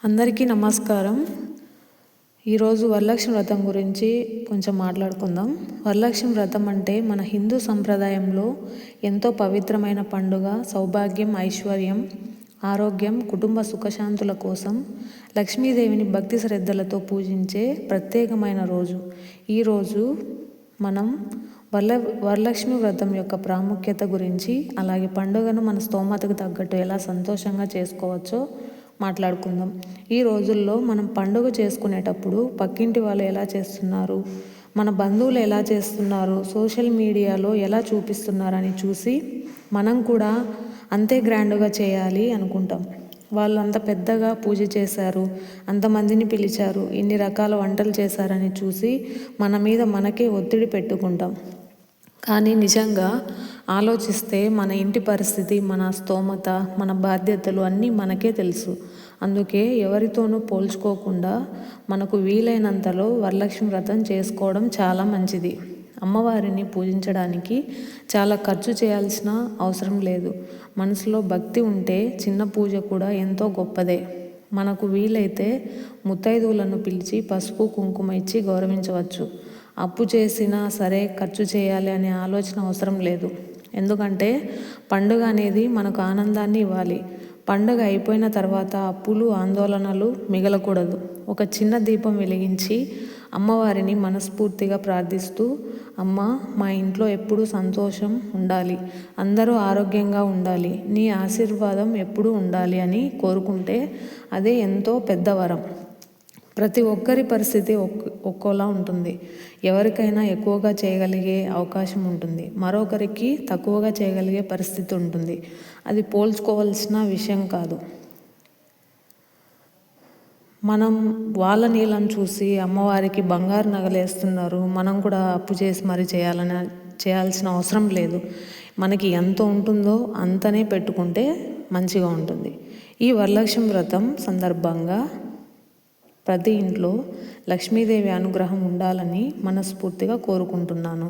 అందరికీ నమస్కారం. ఈరోజు వరలక్ష్మి వ్రతం గురించి కొంచెం మాట్లాడుకుందాం. వరలక్ష్మి వ్రతం అంటే మన హిందూ సంప్రదాయంలో ఎంతో పవిత్రమైన పండుగ. సౌభాగ్యం, ఐశ్వర్యం, ఆరోగ్యం, కుటుంబ సుఖశాంతుల కోసం లక్ష్మీదేవిని భక్తి శ్రద్ధలతో పూజించే ప్రత్యేకమైన రోజు. ఈరోజు మనం వరలక్ష్మి వ్రతం యొక్క ప్రాముఖ్యత గురించి, అలాగే పండుగను మన స్తోమతకు తగ్గట్టు ఎలా సంతోషంగా చేసుకోవచ్చో మాట్లాడుకుందాం. ఈ రోజుల్లో మనం పండుగ చేసుకునేటప్పుడు పక్కింటి వాళ్ళు ఎలా చేస్తున్నారు, మన బంధువులు ఎలా చేస్తున్నారు, సోషల్ మీడియాలో ఎలా చూపిస్తున్నారని చూసి మనం కూడా అంతే గ్రాండ్గా చేయాలి అనుకుంటాం. వాళ్ళు అంత పెద్దగా పూజ చేశారు, అంతమందిని పిలిచారు, ఇన్ని రకాల వంటలు చేశారని చూసి మన మీద మనకే ఒత్తిడి పెట్టుకుంటాం. కానీ నిజంగా ఆలోచిస్తే మన ఇంటి పరిస్థితి, మన స్తోమత, మన బాధ్యతలు అన్నీ మనకే తెలుసు. అందుకే ఎవరితోనూ పోల్చుకోకుండా మనకు వీలైనంతలో వరలక్ష్మి వ్రతం చేసుకోవడం చాలా మంచిది. అమ్మవారిని పూజించడానికి చాలా ఖర్చు చేయాల్సిన అవసరం లేదు. మనసులో భక్తి ఉంటే చిన్న పూజ కూడా ఎంతో గొప్పదే. మనకు వీలైతే ముత్తైదువులను పిలిచి పసుపు కుంకుమ ఇచ్చి గౌరవించవచ్చు. అప్పు చేసినా సరే ఖర్చు చేయాలి అనే ఆలోచన అవసరం లేదు. ఎందుకంటే పండుగ అనేది మనకు ఆనందాన్ని ఇవ్వాలి. పండుగ అయిపోయిన తర్వాత అప్పులు, ఆందోళనలు మిగలకూడదు. ఒక చిన్న దీపం వెలిగించి అమ్మవారిని మనస్ఫూర్తిగా ప్రార్థిస్తూ, అమ్మ, మా ఇంట్లో ఎప్పుడూ సంతోషం ఉండాలి, అందరూ ఆరోగ్యంగా ఉండాలి, నీ ఆశీర్వాదం ఎప్పుడూ ఉండాలి అని కోరుకుంటే అదే ఎంతో పెద్ద వరం. ప్రతి ఒక్కరి పరిస్థితి ఒక్కోలా ఉంటుంది. ఎవరికైనా ఎక్కువగా చేయగలిగే అవకాశం ఉంటుంది, మరొకరికి తక్కువగా చేయగలిగే పరిస్థితి ఉంటుంది. అది పోల్చుకోవాల్సిన విషయం కాదు. మనం వాళ్ళ నీళ్ళని చూసి అమ్మవారికి బంగారు నగలేస్తున్నారు, మనం కూడా అప్పు చేసి మరీ చేయాల్సిన అవసరం లేదు. మనకి ఎంత ఉంటుందో అంతనే పెట్టుకుంటే మంచిగా ఉంటుంది. ఈ వరలక్ష్మి వ్రతం సందర్భంగా ప్రతి ఇంట్లో లక్ష్మీదేవి అనుగ్రహం ఉండాలని మనస్ఫూర్తిగా కోరుకుంటున్నాను.